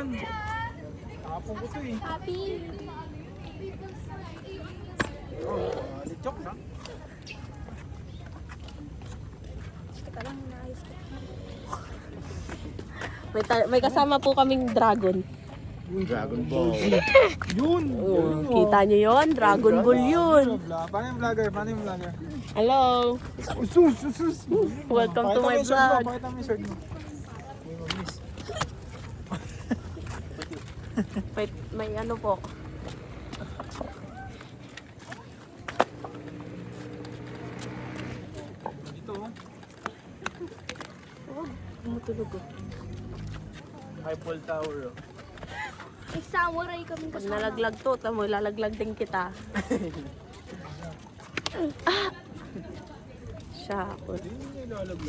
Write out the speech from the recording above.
naman. Tapong ko to eh. Happy. Oh, lichok na. Teka lang, naayos ko. May kasama po kaming dragon. Dragon Ball. Yun! Oh, kita nyo yun? Dragon Ball yun. Paano yung vlogger? Paano yung vlogger? Hello. Sus! Welcome to my vlog. Pakita mo yung shirt mo. May ano po. Dito oh. Oh, tumutulog ko. Eiffel Tower oh. May samurai kami Pag kasama. nalaglag to, tamo, lalaglag din kita. Siya ako. Hindi niya ilalaglag.